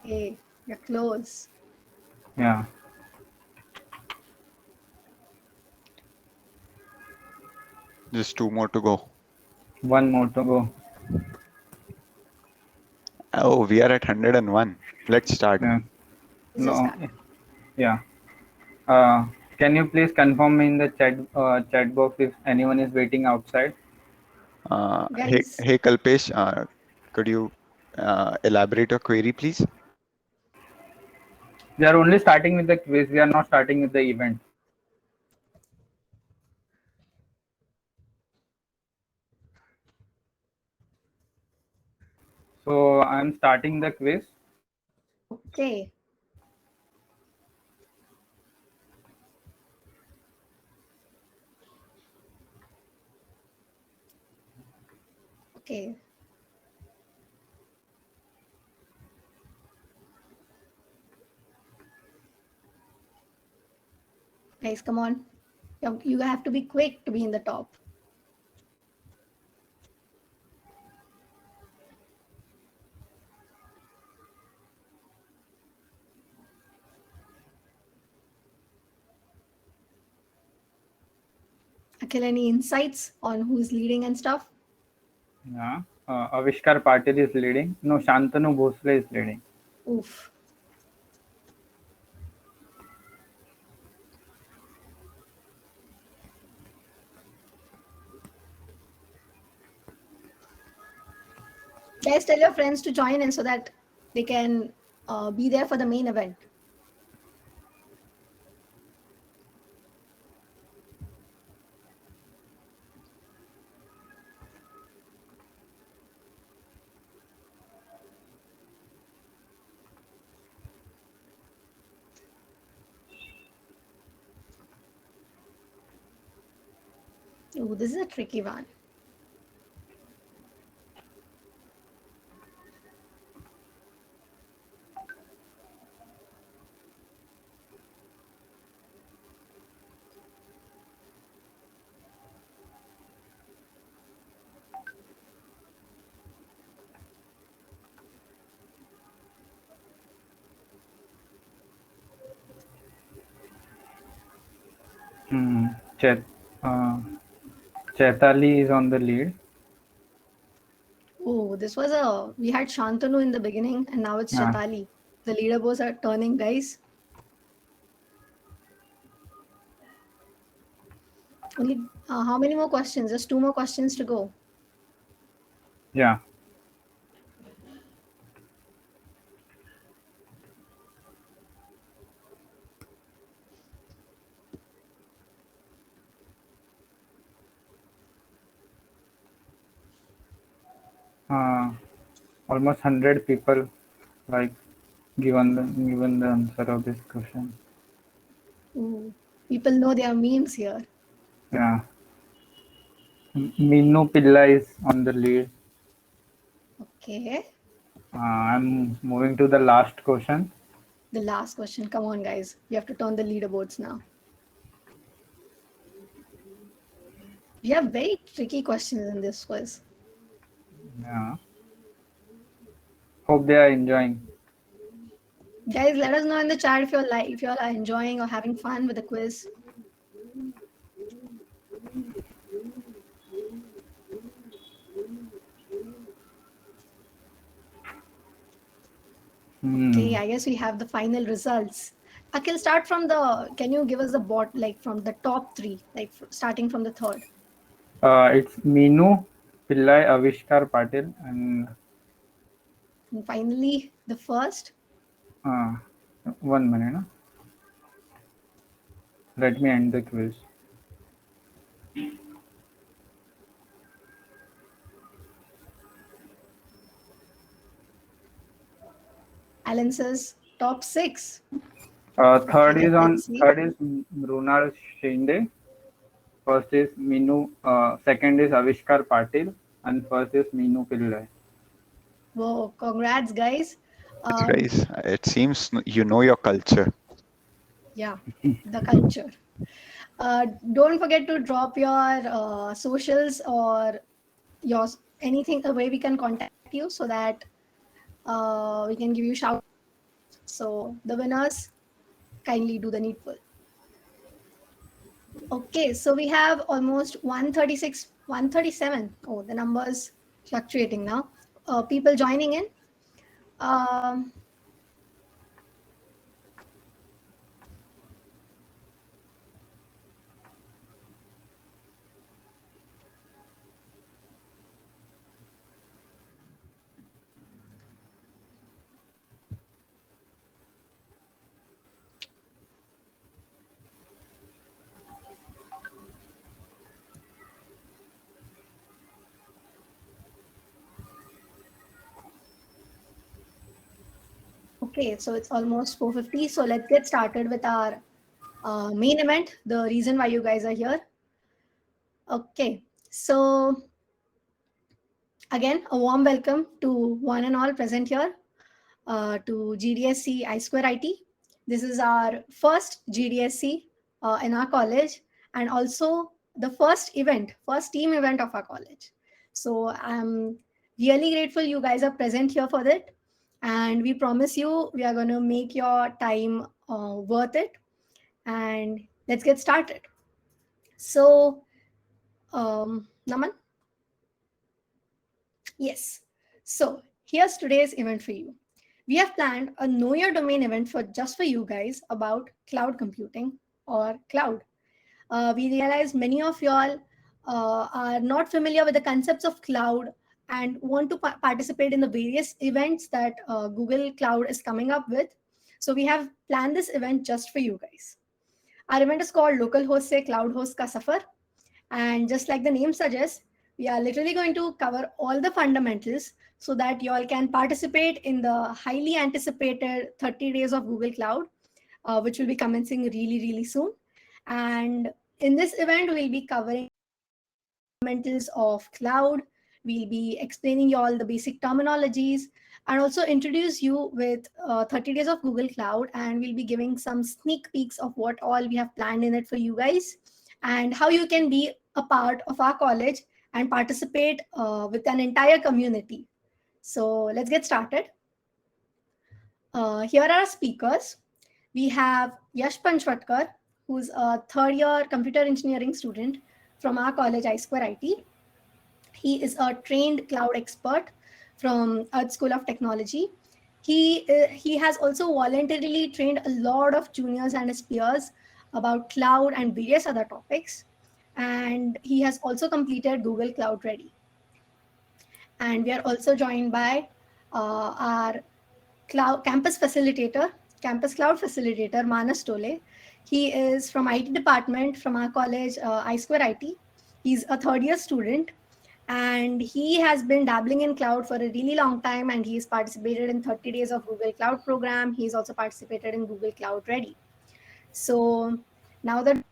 Hey, you're close. Yeah. Just two more to go. One more to go. Oh, we are at 101. Let's start. Yeah. Let's just No. start. Yeah. Can you please confirm me in the chat box if anyone is waiting outside? Hey, Guys, hey Kalpesh, could you elaborate your query, please? We are only starting with the quiz. We are not starting with the event. So I'm starting the quiz. okay. Okay. Guys, come on. You have to be quick to be in the top. Akhil, any insights on who's leading and stuff? Yeah. Avishkar Patil is leading. No, Shantanu Bhosle is leading. Oof. Guys, tell your friends to join in so that they can be there for the main event. Oh, this is a tricky one. Hmm. Uh, Chaitali is on the lead. Oh, we had Shantanu in the beginning and now it's Yeah. Chetali. The leaderboards are turning, guys. Only how many more questions? Just two more questions to go. Yeah. Uh, Almost 100 people like given the answer of this question. Ooh, people know there are memes here. Yeah. Minu Pilla is on the lead. Okay. I'm moving to the last question. The last question. Come on, guys. We have to turn the leaderboards now. We have very tricky questions in this quiz. Yeah. Hope they are enjoying. Guys, let us know in the chat if you all are enjoying or having fun with the quiz. Okay, Hmm. I guess we have the final results. Akhil, start from the. Can you give us the like from the top three, like starting from the third? It's Minu Pillai, Avishkar Patil, and And finally, the first. uh, 1 minute. No? Let me end the quiz. Alan says top six. Third Okay, is let's on. see. Third is Mrunal Shinde. First is Minu. Second is Avishkar Patil, and first is Minu Pillai. Whoa, congrats, guys. Yes, Um, guys, it seems you know your culture. yeah, the culture. Don't forget to drop your socials or your anything, a way we can contact you so that we can give you shout. So the winners kindly do the needful. Okay, so we have almost 136, 137. Oh, the numbers fluctuating now. People joining in. Um, okay, so it's almost 4:50. So let's get started with our main event, the reason why you guys are here. Okay, so again, a warm welcome to one and all present here to GDSC I Square IT. This is our first GDSC in our college, and also the first event, first team event of our college. So I'm really grateful you guys are present here for that. And we promise you we are going to make your time worth it. And let's get started. So, Naman? Yes. So here's today's event for you. We have planned a Know Your Domain event for just for you guys about cloud computing or cloud. We realize many of y'all are not familiar with the concepts of cloud and want to participate in the various events that Google Cloud is coming up with. So we have planned this event just for you guys. Our event is called Localhost Se Cloud Host Ka Safar. And just like the name suggests, we are literally going to cover all the fundamentals so that you all can participate in the highly anticipated 30 days of Google Cloud, which will be commencing really, really soon. And in this event, we'll be covering fundamentals of cloud. We'll be explaining you all the basic terminologies and also introduce you with 30 days of Google Cloud. And we'll be giving some sneak peeks of what all we have planned in it for you guys and how you can be a part of our college and participate with an entire community. So let's get started. Here are our speakers. We have Yash Panchwatkar, who's a third year computer engineering student from our college, I Square IT. He is a trained cloud expert from Earth School of Technology. He has also voluntarily trained a lot of juniors and his peers about cloud and various other topics. And he has also completed Google Cloud Ready. And we are also joined by our campus cloud facilitator, Manas Tole. He is from IT department from our college, I Square IT. He's a third year student and he has been dabbling in cloud for a really long time, and he's participated in 30 days of Google Cloud program. He's also participated in Google Cloud Ready. So now that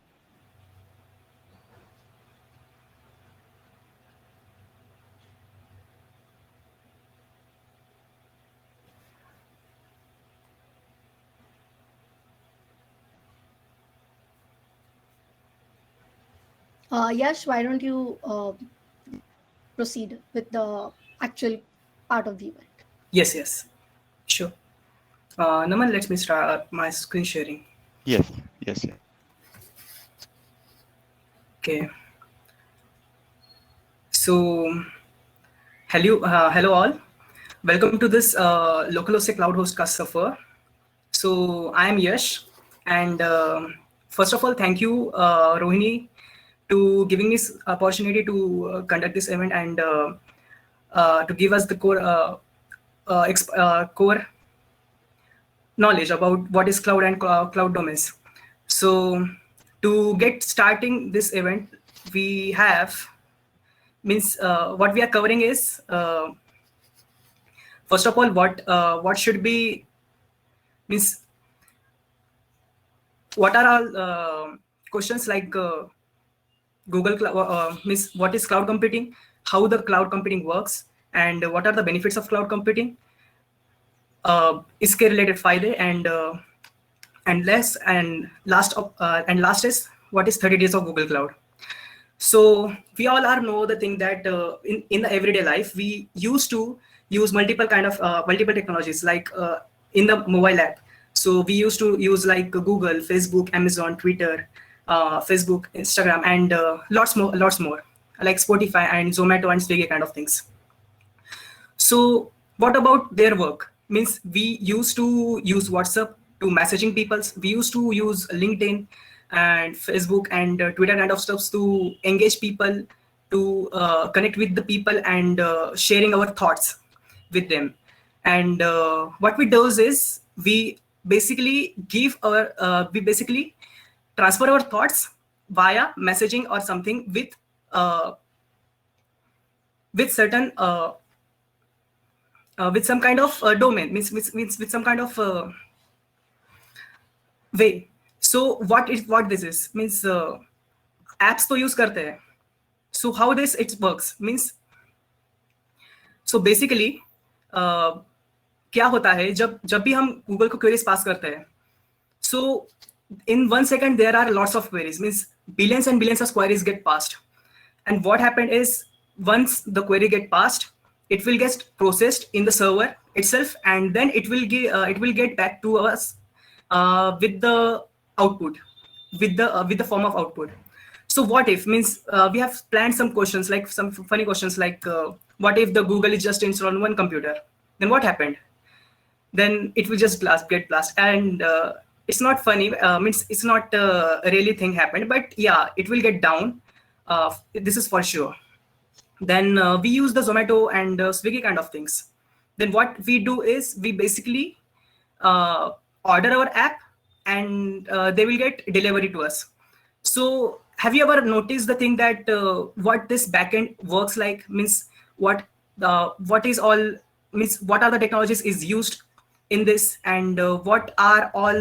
Yash, why don't you proceed with the actual part of the event? Yes, sure. Naman, let me start my screen sharing. Yes. Okay. So, hello all. Welcome to this Localhost Cloud Host Ka Safar. So, I am Yash, and first of all, thank you, Rohini, to giving this opportunity to conduct this event and to give us the core knowledge about what is cloud and cloud domains. So to get starting this event, we have what we are covering is first of all what should be means what are all questions like Google Cloud means what is cloud computing, how the cloud computing works, and what are the benefits of cloud computing, इसके related फायदे, and last is what is 30 days of Google Cloud. So we all know the thing that in the everyday life we used to use multiple technologies, like in the mobile app So we used to use like Google, Facebook, Amazon, Twitter, Facebook, Instagram, and lots more, like Spotify and Zomato and Swiggy kind of things. So what about their work? Means we used to use WhatsApp to messaging people. We used to use LinkedIn and Facebook and Twitter kind of stuff to engage people, to connect with the people and sharing our thoughts with them. And what we do is we basically transfer our thoughts via messaging or something with certain with some kind of domain, means with some kind of way. So what this is means apps to use karte hai. So how this it works means, so basically क्या होता है जब भी हम Google को queries पास करते हैं, so in 1 second there are lots of queries, means billions and billions of queries get passed. And what happened is, once the query get passed, it will get processed in the server itself, and then it will get back to us with the output, with the form of output. So what if means we have planned some questions, like some funny questions, like what if the Google is just installed on one computer, then what happened? Then it will just get blast. And it's not funny, means it's not really thing happened, but yeah, it will get down. This is for sure. Then we use the Zomato and Swiggy kind of things. Then what we do is we basically order our app, and they will get delivery to us. So have you ever noticed the thing that what this backend works like, means what is all, means what are the technologies is used in this, and what are all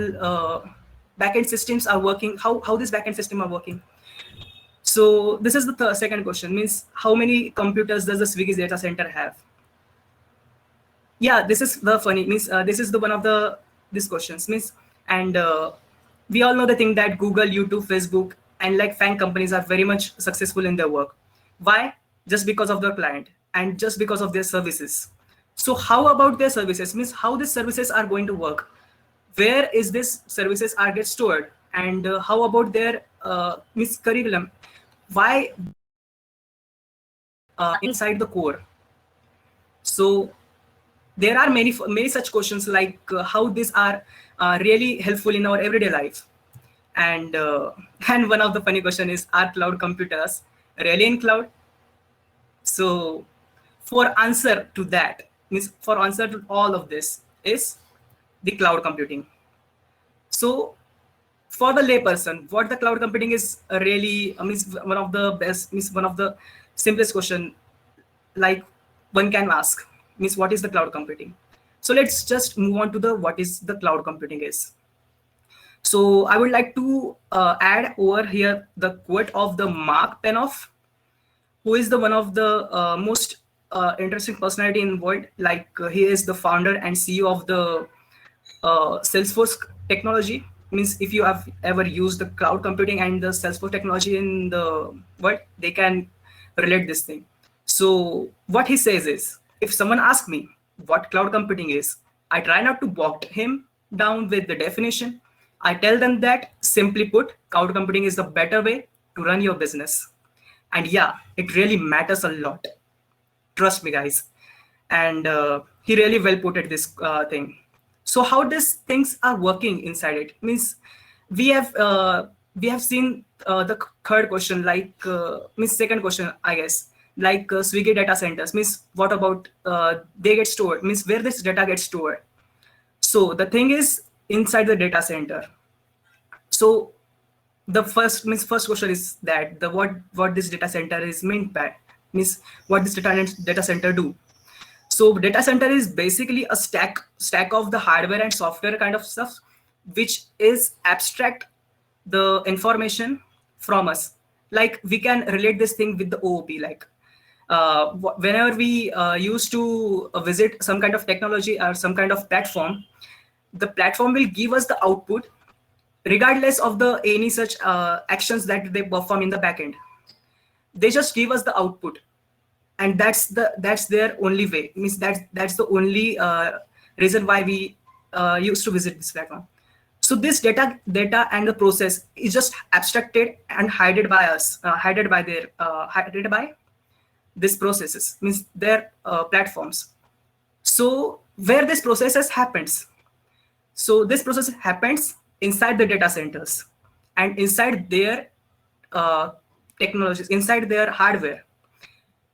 backend systems are working, how this backend system are working. So this is the second question, means how many computers does the Swiggy's data center have? Yeah, this is the funny, means this is the one of the these questions, means, and we all know the thing that Google, YouTube, Facebook, and like FANG companies are very much successful in their work. Why? Just because of their client and just because of their services. So how about their services, means how these services are going to work? Where is this services are get stored? And how about their means curriculum? Why inside the core? So there are many such questions, like how these are really helpful in our everyday life. And one of the funny question is, are cloud computers really in cloud? So for answer to that, means for answer to all of this is the cloud computing. So for the layperson, what the cloud computing is really means one of the best, means one of the simplest question like one can ask, means what is the cloud computing? So let's just move on to the what is the cloud computing is. So I would like to add over here the quote of the Mark Penoff, who is the one of the most interesting personality in the world. Like he is the founder and CEO of the Salesforce technology. Means if you have ever used the cloud computing and the Salesforce technology in the world, they can relate this thing. So what he says is, if someone asks me what cloud computing is, I try not to bog him down with the definition. I tell them that, simply put, cloud computing is the better way to run your business. And yeah, it really matters a lot. Trust me, guys. And he really well put it this thing. So how these things are working inside it, means we have seen the third question, like means second question, I guess, like Swiggy data centers, means what about they get stored, means where this data gets stored. So the thing is inside the data center. So the first question is that the what this data center is meant by, means what this data center do. So data center is basically a stack of the hardware and software kind of stuff, which is abstract the information from us. Like we can relate this thing with the OOP, like whenever we used to visit some kind of technology or some kind of platform, the platform will give us the output regardless of the any such actions that they perform in the backend. They just give us the output, and that's their only way, means that's the only reason why we used to visit this platform. So this data and the process is just abstracted and hidden by us, hidden by these processes, means their platforms. So where this processes happens, so this process happens inside the data centers and inside their technologies, inside their hardware.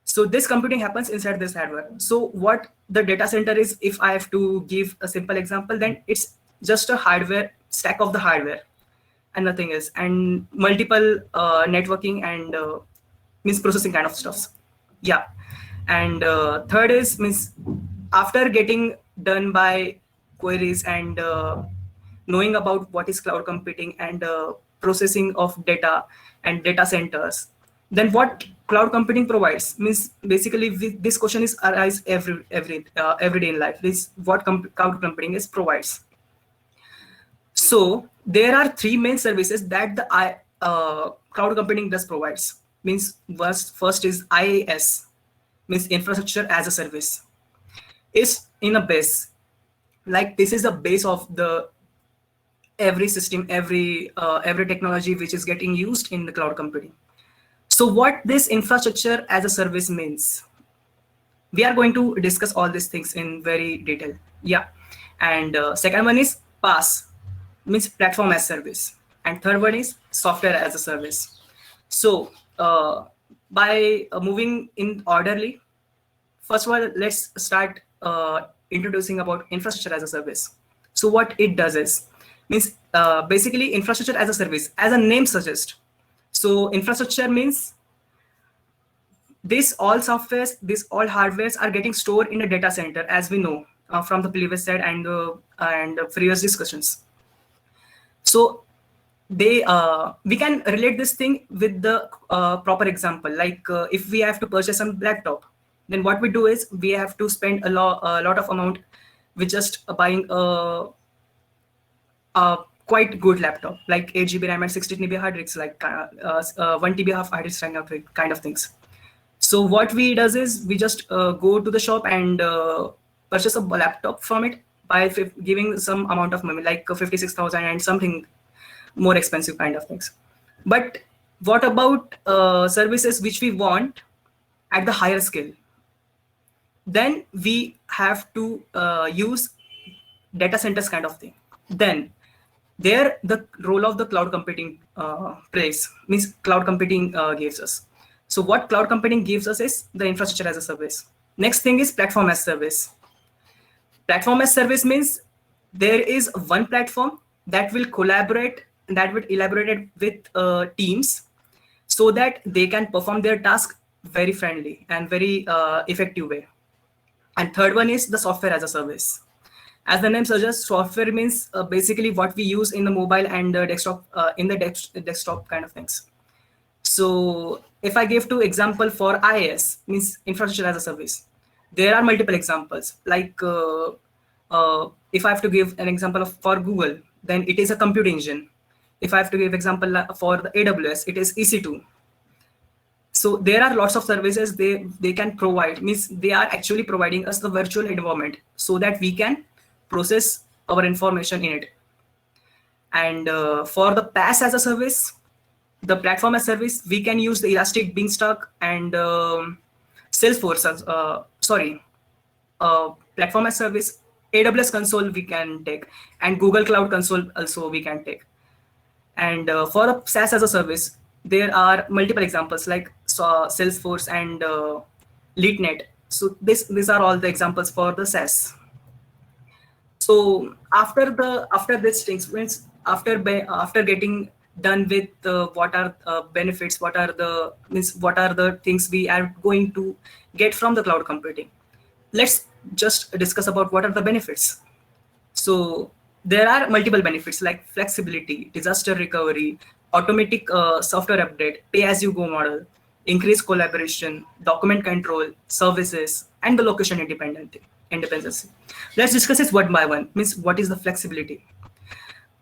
So this computing happens inside this hardware. So what the data center is, if I have to give a simple example, then it's just a hardware stack of the hardware and nothing else, and multiple networking and means processing kind of stuffs. Yeah. And third is means after getting done by queries and knowing about what is cloud computing and processing of data and data centers, then what cloud computing provides, means basically this question is arise every day in life, is what cloud computing is provides. So there are three main services that the cloud computing does provides. Means first is IaaS, means infrastructure as a service. Is in a base, like this is the base of the every system, every technology which is getting used in the cloud computing. So what this infrastructure as a service means, we are going to discuss all these things in very detail. Yeah. And second one is PaaS, means platform as service, and third one is software as a service. So by moving in orderly, first of all, let's start introducing about infrastructure as a service. So what it does is, means basically infrastructure as a service, as a name suggests. So infrastructure means this all softwares, this all hardwares are getting stored in a data center, as we know from the previous slide and previous discussions. So they we can relate this thing with the proper example. Like if we have to purchase some laptop, then what we do is we have to spend a lot of amount with just buying a quite good laptop, like 8 GB RAM and 16 GB hard disks, like 1 TB hard disk kind of things. So what we does is we just go to the shop and purchase a laptop from it by giving some amount of money, like 56,000 and something more expensive kind of things. But what about services which we want at the higher scale? Then we have to use data centers kind of thing. Then there the role of the cloud computing plays, means cloud computing gives us. So what cloud computing gives us is the infrastructure as a service. Next thing is platform as service. Platform as service means there is one platform that will collaborate, that will elaborate with teams so that they can perform their task very friendly and very effective way. And third one is the software as a service. As the name suggests, software means basically what we use in the mobile and desktop, in the desktop kind of things. So if I give two example for IaaS, means infrastructure as a service, there are multiple examples. Like if I have to give an example for Google, then it is a compute engine. If I have to give example for the AWS, it is EC2. So there are lots of services they can provide, means they are actually providing us the virtual environment so that we can process our information in it. And for the PaaS as a service, the platform as service, we can use the Elastic Beanstalk and Salesforce as platform as service. AWS console we can take, and Google Cloud Console also we can take. And for the SaaS as a service, there are multiple examples like Salesforce and LeadNet. So these are all the examples for the SaaS. So after these things, means after getting done with what are benefits, what are the things we are going to get from the cloud computing, let's just discuss about what are the benefits. So there are multiple benefits like flexibility, disaster recovery, automatic software update, pay-as-you-go model, increased collaboration, document control, services, and the location independency. Let's discuss this one by one. Means what is the flexibility?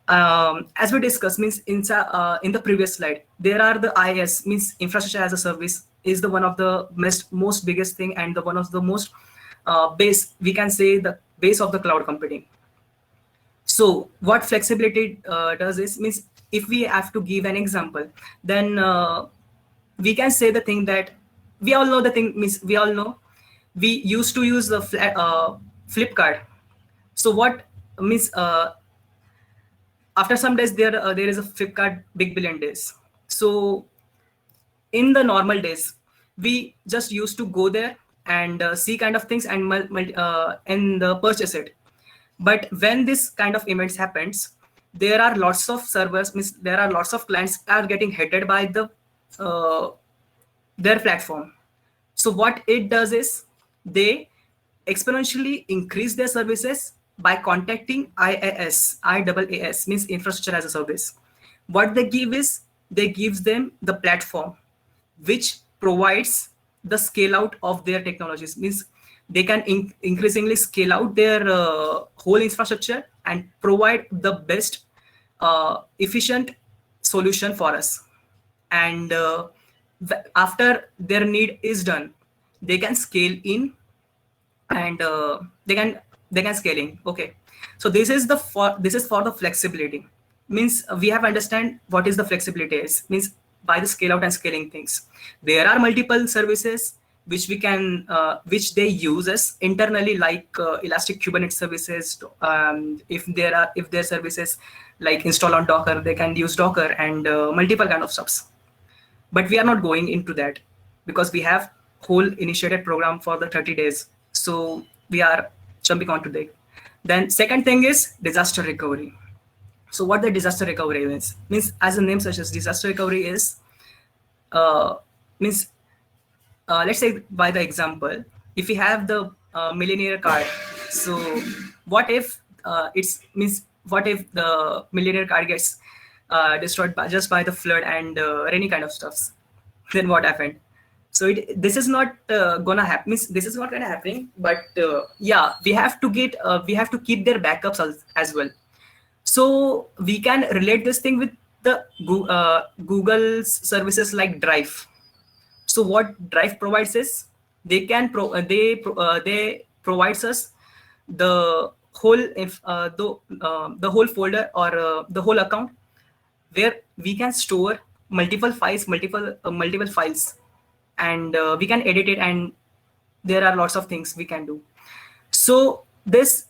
As we discussed, means in the previous slide, there are the IaaS, means infrastructure as a service, is the one of the most biggest thing and the one of the most base, we can say the base of the cloud computing. So what flexibility does is, means if we have to give an example, then we can say the thing that we all know the thing, means we all know we used to use the Flipkart. So what means after some days there is a Flipkart Big Billion Days. So in the normal days, we just used to go there and see kind of things and purchase it. But when this kind of events happens, there are lots of servers, means there are lots of clients are getting headed by the their platform. So what it does is they exponentially increase their services by contacting IaaS, means infrastructure as a service. What they give is, they gives them the platform which provides the scale out of their technologies, means they can increasingly scale out their whole infrastructure and provide the best efficient solution for us. And after their need is done, they can scale in and they can scaling. Okay, so this is for the flexibility, means we have understand what is the flexibility is, means by the scale out and scaling things, there are multiple services which we can which they use as internally, like Elastic Kubernetes services. If their services like install on Docker, they can use Docker and multiple kind of stuffs. But we are not going into that because we have whole initiated program for the 30 days. So we are jumping on to that. Then second thing is disaster recovery. So what the disaster recovery is, means as the name suggests, disaster recovery is means let's say by the example, if we have the millionaire card, so what if what if the millionaire card gets destroyed just by the flood and any kind of stuffs? Then what happened? So this is not gonna happen. This is not gonna happen. But yeah, we have to keep their backups as well. So we can relate this thing with the Google's services like Drive. So what Drive provides is, they provides us the whole the whole folder or the whole account where we can store multiple files, and we can edit it, and there are lots of things we can do. So this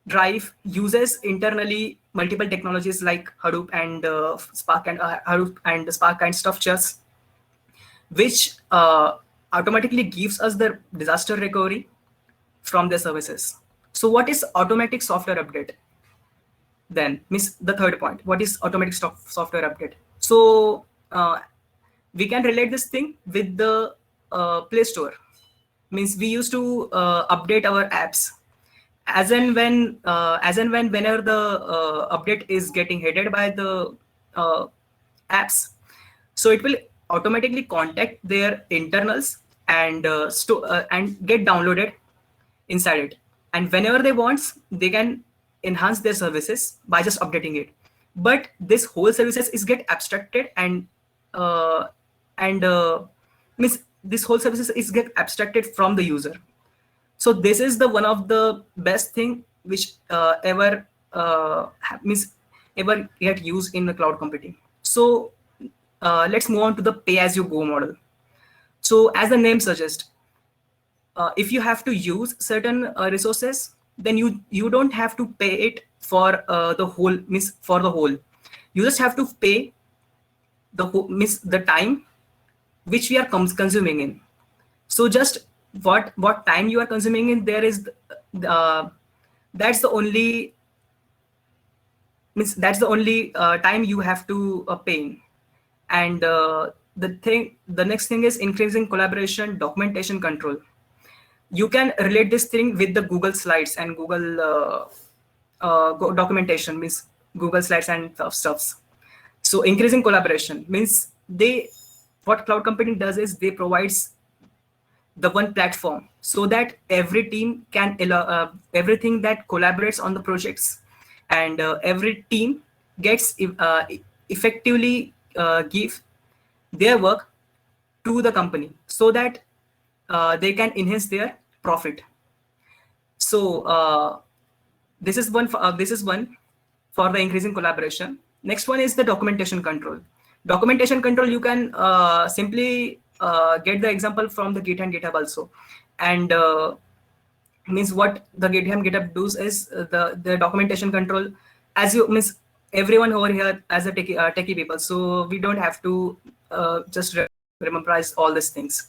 Drive uses internally multiple technologies like Hadoop and Spark and structures, which automatically gives us the disaster recovery from the services. So what is automatic software update? Then means the third point, what is automatic software update? So we can relate this thing with the Play Store. Means we used to update our apps as and when whenever the update is getting headed by the apps. So it will automatically contact their internals and and get downloaded inside it. And whenever they want, they can enhance their services by just updating it. But this whole services is get abstracted and means this whole services is get abstracted from the user. So this is the one of the best thing which ever get used in the cloud computing. So let's move on to the pay-as-you-go model. So as the name suggests, if you have to use certain resources, then you don't have to pay it for the whole, for the whole. You just have to pay the whole, the time which we are consuming in. So just what time you are consuming in, there is that's the only time you have to pay in. And the next thing is increasing collaboration, documentation, control. You can relate this thing with the Google Slides and Google documentation, means Google Slides and stuffs. So increasing collaboration means what cloud computing does is they provides the one platform so that every team can everything that collaborates on the projects, and every team gets effectively give their work to the company so that they can enhance their profit. So this is one. for the increasing collaboration. Next one is the documentation control. Documentation control, you can simply get the example from the Git and GitHub also. And means what the Git and GitHub does is the documentation control, as you means everyone over here as a techie people, so we don't have to just memorize all these things.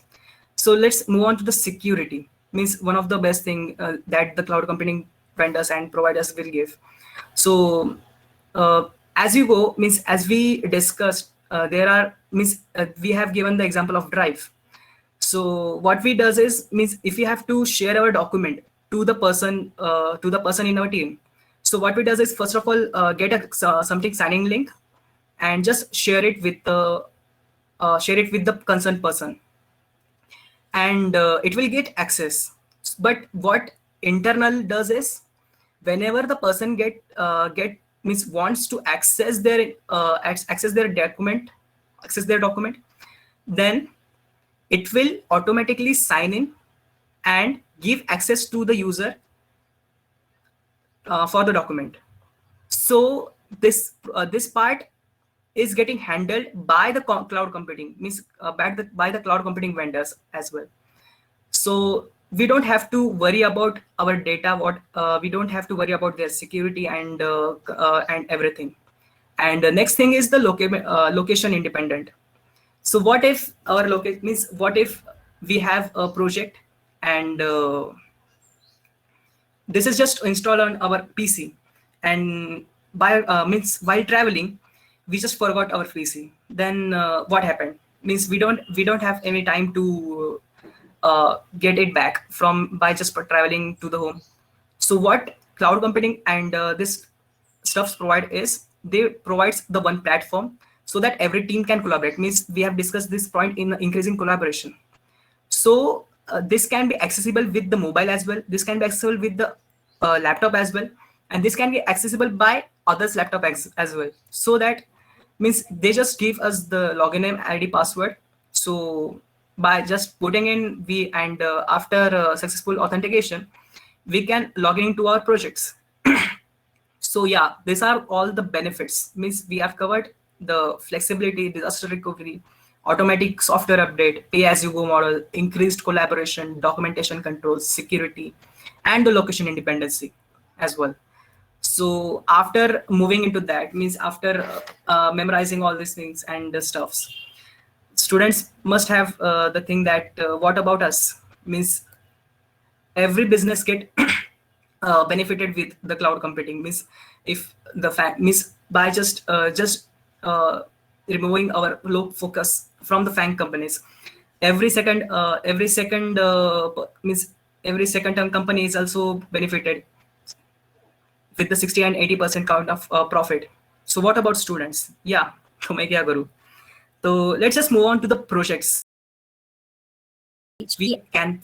So let's move on to the security. Means one of the best thing that the cloud computing vendors and providers will give. So as you go, means as we discussed, there are means we have given the example of Drive. So what we does is, means if you have to share our document to the person in our team, so what we does is, first of all, get a something signing link and just share it with the concerned person, and it will get access. But what internal does is, whenever the person means wants to access their document, then it will automatically sign in and give access to the user for the document. So this part is getting handled by the cloud computing, means by the cloud computing vendors as well. So we don't have to worry about our data. We don't have to worry about their security and everything. And the next thing is the location independent. So what if our location means, what if we have a project and this is just installed on our PC, and means while traveling we just forgot our PC. Then what happened? Means we don't have any time to get it back by just traveling to the home. So what cloud computing and this stuffs provide is, they provides the one platform so that every team can collaborate. Means we have discussed this point in increasing collaboration. So this can be accessible with the mobile as well. This can be accessible with the laptop as well, and this can be accessible by others' laptop as well. So that means they just give us the login name, ID, password. So by just putting in after successful authentication, we can log into our projects. So yeah, these are all the benefits. Means we have covered the flexibility, disaster recovery, automatic software update, pay-as-you-go model, increased collaboration, documentation controls, security, and the location independency as well. So after moving into that, means after memorizing all these things and the stuffs, students must have the thing that what about us? Means every business get benefited with the cloud computing. Means if the means by just removing our low focus from the FANG companies, every second means every second term company is also benefited with the 60 and 80% count of profit. So what about students? Yeah, so let's just move on to the projects which we can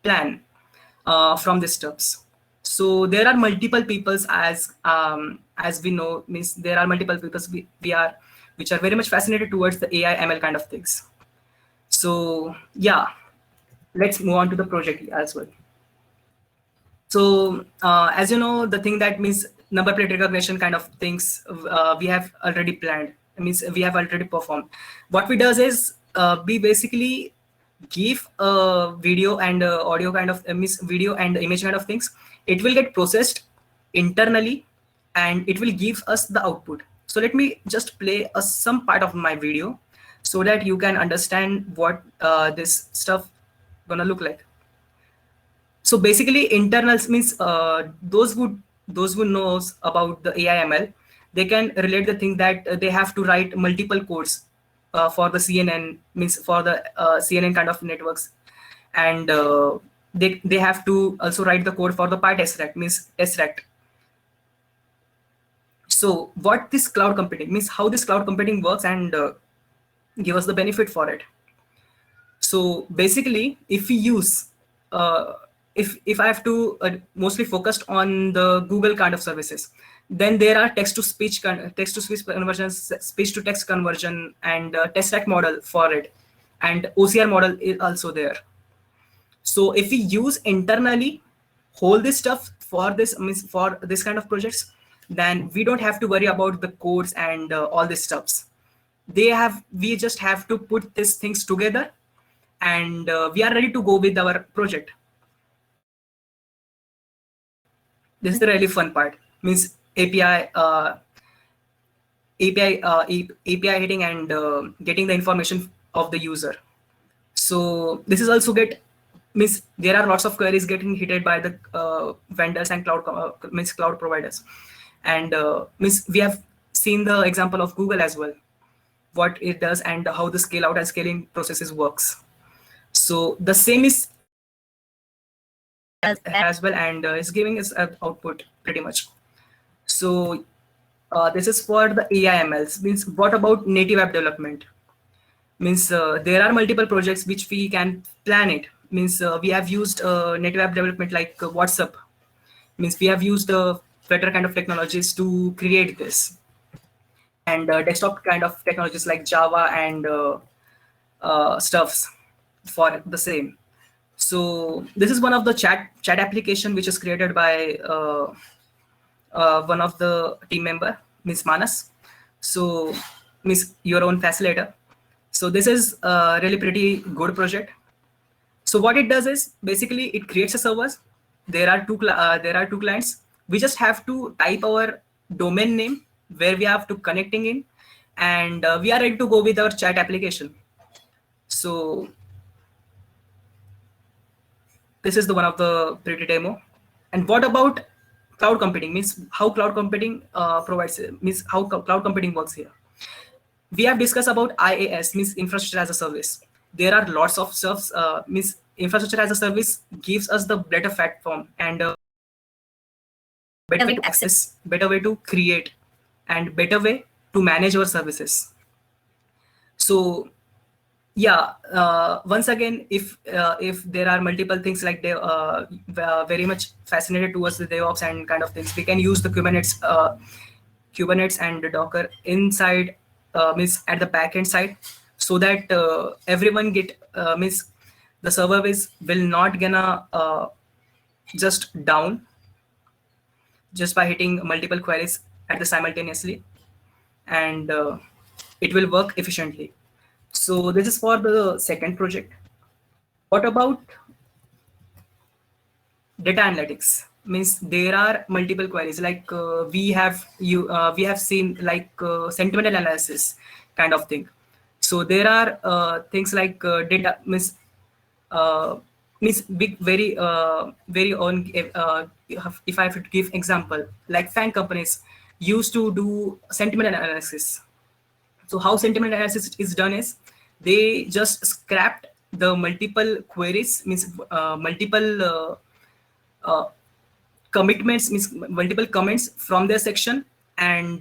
plan from these steps. So there are multiple peoples, as we know, means there are multiple peoples which are very much fascinated towards the AI ML kind of things. So yeah, let's move on to the project as well. So as you know, the thing that means number plate recognition kind of things we have already planned. It means we have already performed. What we does is we basically give a video and audio kind of means video and image kind of things. It will get processed internally and it will give us the output. So let me just play some part of my video so that you can understand what this stuff gonna look like. So basically internals means those who knows about the AI ML, they can relate the thing that they have to write multiple codes for the CNN, means for the CNN kind of networks, and they have to also write the code for the PyTestRact, means tesseract. So what this cloud computing means, how this cloud computing works, and give us the benefit for it. So basically, if we use if I have to mostly focused on the Google kind of services, then there are text-to-speech conversion, speech-to-text conversion, and tesseract model for it, and OCR model is also there. So if we use internally hold this stuff for this, means for this kind of projects, then we don't have to worry about the codes and all these stuffs. We just have to put these things together, and we are ready to go with our project. This is the really fun part. Means API hitting and getting the information of the user. So this is also means there are lots of queries getting hit by the vendors and cloud providers, and means we have seen the example of Google as well, what it does and how the scale out and scaling processes works. So the same is as well, and it's giving us an output pretty much. So this is for the AI/MLs. Means what about native app development? Means there are multiple projects which we can plan it. Means we have used native app development like WhatsApp. Means we have used Flutter kind of technologies to create this, and desktop kind of technologies like Java and stuffs for the same. So this is one of the chat application which is created by one of the team member, Miss Manas. So Miss your own facilitator. So this is a really pretty good project. So what it does is basically it creates a servers. There are two clients. We just have to type our domain name where we have to connecting in, and we are ready to go with our chat application. So this is the one of the pretty demo. And what about cloud computing? Means how cloud computing means how cloud computing works here. We have discussed about IaaS, means infrastructure as a service. There are lots of stuff. Means infrastructure as a service gives us the better platform and better way to access, better way to create, and better way to manage our services. So yeah, once again, if there are multiple things like they very much fascinated towards the DevOps and kind of things, we can use the Kubernetes and Docker inside, means at the backend side, so that everyone means the server will not gonna just down just by hitting multiple queries at the simultaneously, and it will work efficiently. So this is for the second project. What about data analytics? Means there are multiple queries like we have seen like sentiment analysis kind of thing. So there are things like data means big very on if I have to give example, like FAANG companies used to do sentiment analysis. So how sentiment analysis is done is they just scrapped the multiple queries, means multiple commitments, means multiple comments from their section, and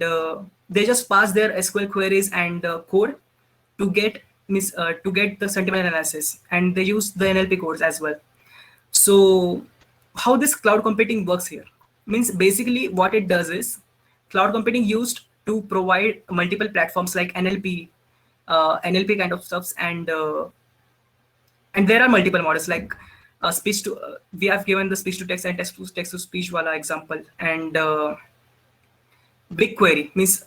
they just pass their SQL queries and code to get the sentiment analysis, and they use the NLP codes as well. So how this cloud computing works here? Means basically what it does is cloud computing used to provide multiple platforms like NLP kind of stuffs, and there are multiple models like speech to we have given the speech to text and text to speech wala example, and BigQuery means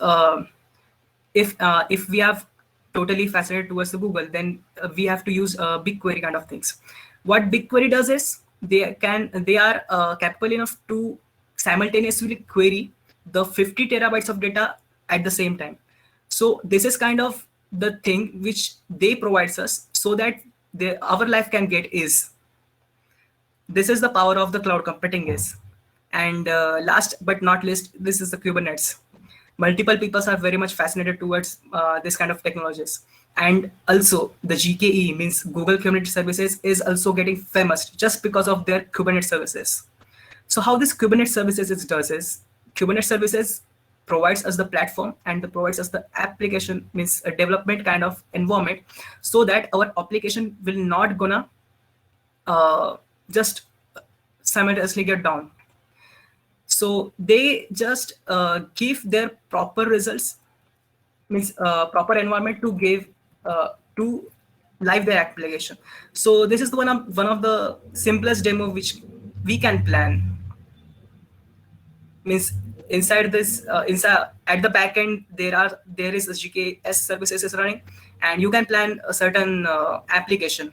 if we have totally fascinated towards the Google, then we have to use BigQuery kind of things. What BigQuery does is they are capable enough to simultaneously query the 50 terabytes of data at the same time. So this is kind of the thing which they provides us so that our life can get ease. This is the power of the cloud computing is. And last but not least, this is the Kubernetes. Multiple people are very much fascinated towards this kind of technologies. And also the GKE means Google Kubernetes Services is also getting famous just because of their Kubernetes services. So how this Kubernetes services does is Kubernetes services provides us the platform and provides us the application, means a development kind of environment, so that our application will not gonna just simultaneously get down. So they just give their proper results, means proper environment to give to live their application. So this is one of the simplest demo which we can plan. Means inside this inside at the back end there is a GKS services is running, and you can plan a certain application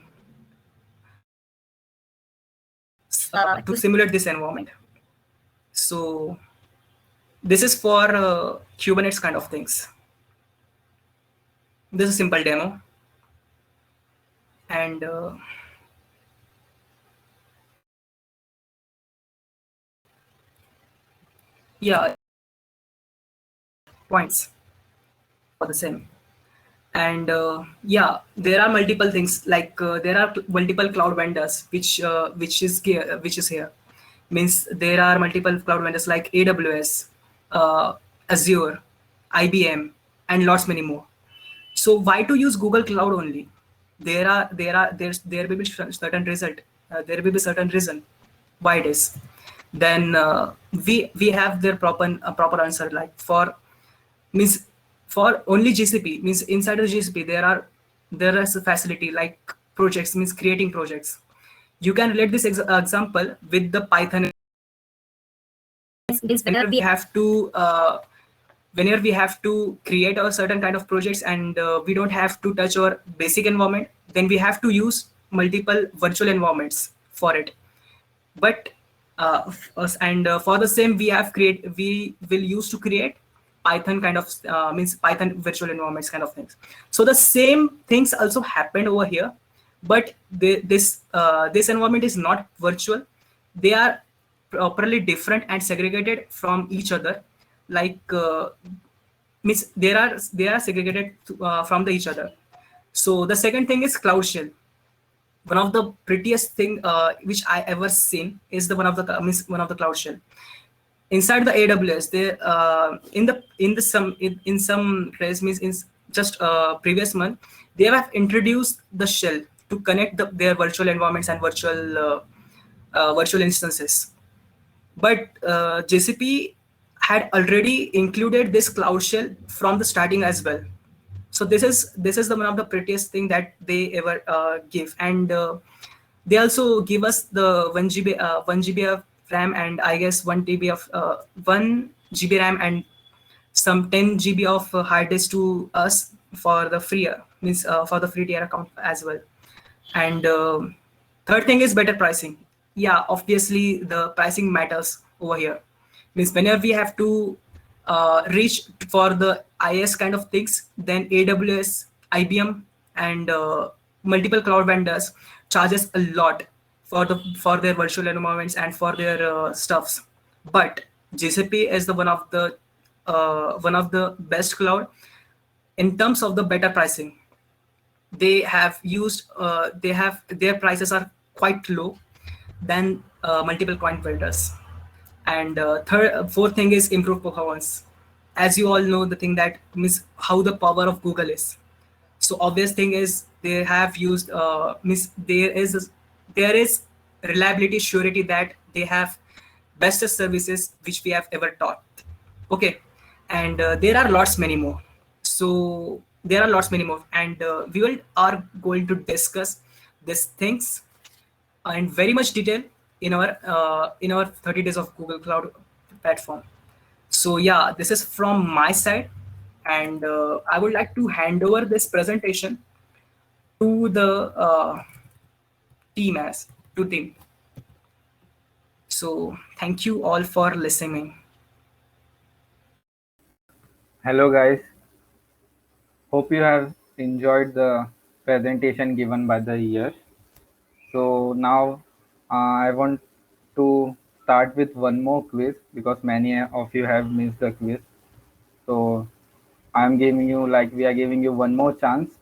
to simulate this environment. So this is for Kubernetes kind of things. This is a simple demo, and yeah, points for the same. And yeah, there are multiple things like there are multiple cloud vendors which is here. Means there are multiple cloud vendors like AWS, Azure, IBM, and lots many more. So why to use Google Cloud only? There will be certain result. There will be certain reason why it is. Then we have their proper answer, like for means for only GCP, means inside the GCP there is a facility like projects, means creating projects. You can relate this example with the Python. Whenever we have to create a certain kind of projects, and we don't have to touch our basic environment, then we have to use multiple virtual environments for it. But for the same we will use to create Python kind of means Python virtual environments kind of things. So the same things also happened over here, but this environment is not virtual. They are properly different and segregated from each other. Like means they are segregated from each other. So the second thing is Cloud Shell. One of the prettiest thing which I ever seen is one of the Cloud Shell. Inside the AWS, they in some case, means in just previous month, they have introduced the shell to connect their virtual environments and virtual instances. But GCP had already included this Cloud Shell from the starting as well. So this is one of the prettiest thing that they ever give, and they also give us the 1 GB of RAM, and I guess 1 GB of 1 GB RAM and some 10 GB of hard disk to us for the free for the free tier account as well. And third thing is better pricing. Yeah, obviously the pricing matters over here. Means whenever we have to reach for the IS kind of things, then AWS, IBM, and multiple cloud vendors charges a lot for their virtual environments and for their stuffs. But GCP is the one of the best cloud in terms of the better pricing. They have used their prices are quite low than multiple coin vendors. And fourth thing is improved performance. As you all know, the thing that means how the power of Google is. So obvious thing is they have used there is reliability surety that they have bestest services which we have ever taught. Okay, and there are lots many more. So there are lots many more, and we are going to discuss these things in very much detail in our 30 days of Google Cloud platform. So yeah, this is from my side, and I would like to hand over this presentation to the team. So thank you all for listening. Hello guys. Hope you have enjoyed the presentation given by the Yash. So now I want to start with one more quiz because many of you have missed the quiz. So I'm giving you we are giving you one more chance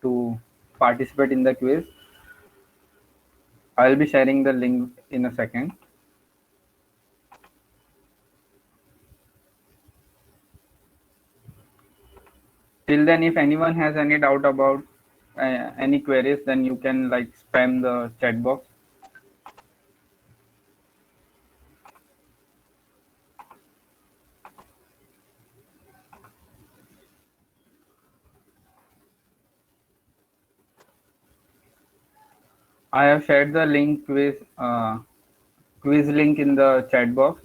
to participate in the quiz. I'll be sharing the link in a second. Till then, if anyone has any doubt about any queries, then you can spam the chat box. I have shared the link quiz link in the chat box.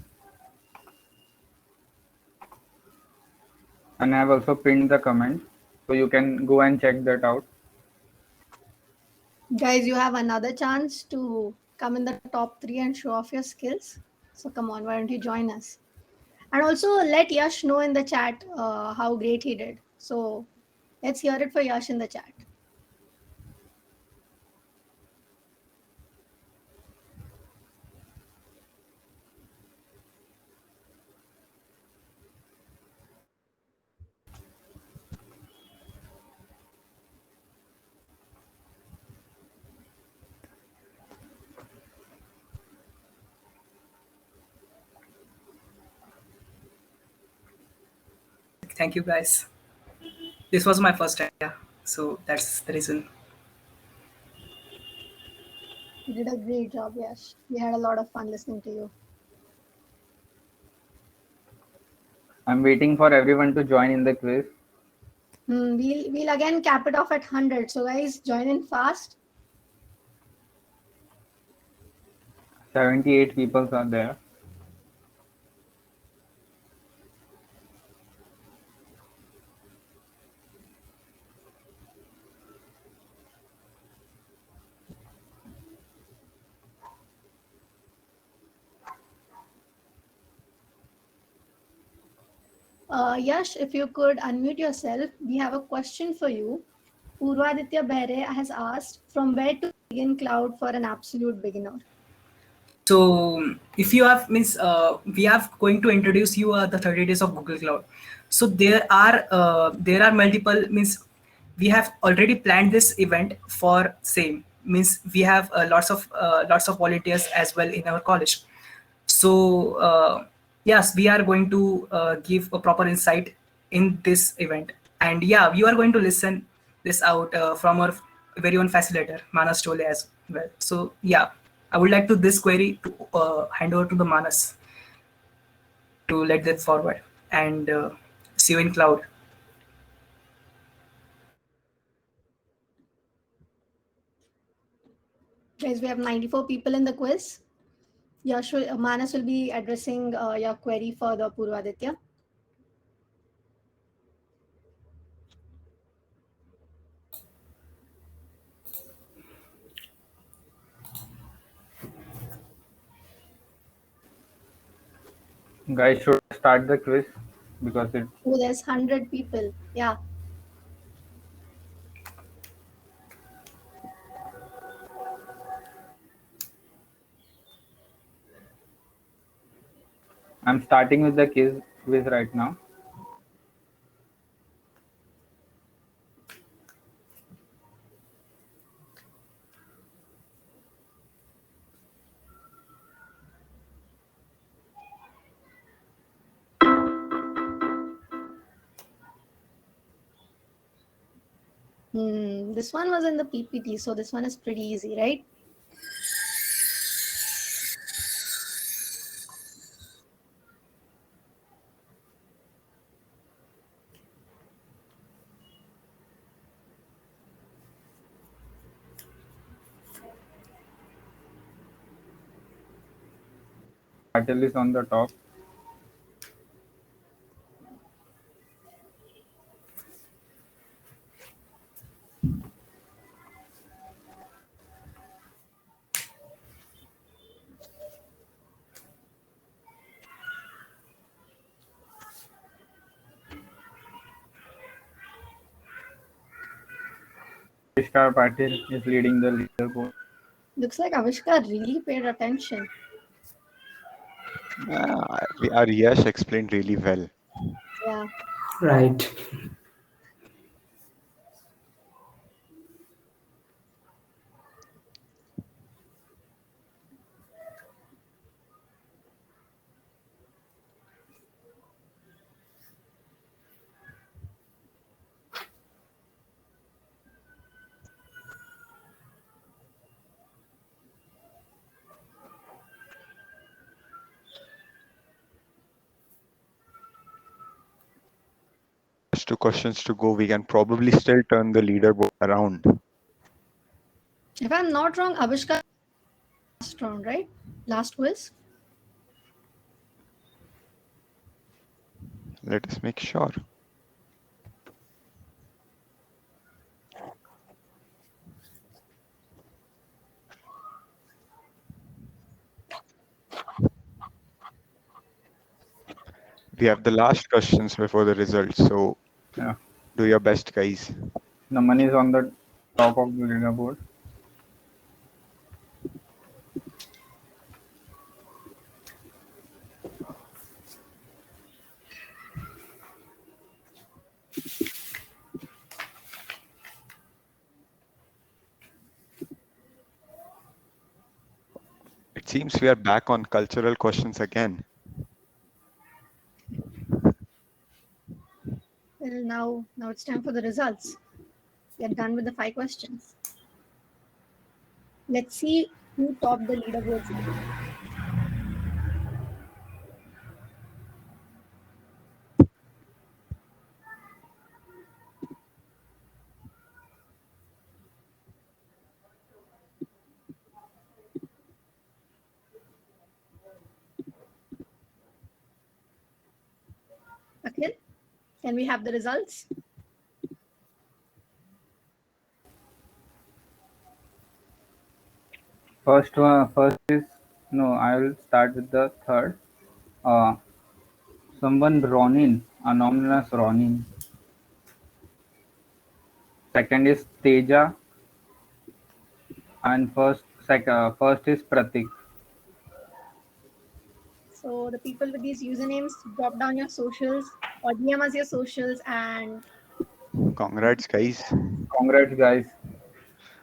and I have also pinned the comment, so you can go and check that out. Guys, you have another chance to come in the top 3 and show off your skills. So come on, why don't you join us? And also let Yash know in the chat how great he did. So let's hear it for Yash in the chat. Thank you, guys. This was my first idea, so that's the reason. You did a great job, Yash. We had a lot of fun listening to you. I'm waiting for everyone to join in the quiz. We'll again cap it off at 100. So guys, join in fast. 78 people are there. Yash, if you could unmute yourself, we have a question for you. Purvaditya Behre has asked, from where to begin cloud for an absolute beginner? So if you have we are going to introduce you the 30 days of Google Cloud. So there are multiple we have already planned this event for same we have lots of volunteers as well in our college. So yes, we are going to give a proper insight in this event, and yeah, you are going to listen this out from our very own facilitator Manas Tole as well. So yeah, I would like to this query to hand over to the Manas to let that forward, and see you in cloud. Guys, we have 94 people in the quiz. Yash Manas will be addressing your query for the Purvaditya. Guys, should I start the quiz because it. Oh, there's 100 people. Yeah. I'm starting with the quiz right now. This one was in the PPT, so this one is pretty easy, right? Patel is on the top. Avishkar Patil is leading the leaderboard. Looks like Avishkar really paid attention. Our Yash explained really well. Yeah. Right. Just 2 questions to go. We can probably still turn the leaderboard around. If I'm not wrong, Avishkar last round, right? Last quiz. Let us make sure. We have the last questions before the results, so Yeah. do your best, guys. The money is on the top of the leaderboard. It seems we are back on cultural questions again. Well, now it's time for the results. We are done with the 5 questions. Let's see who topped the leaderboards now. Akhil, can we have the results? First is no. I will start with the third. Someone Ronin, anonymous Ronin. Second is Teja, and first is Pratik. So the people with these usernames, drop down your socials or DM us your socials, and Congrats, guys. Congrats, guys.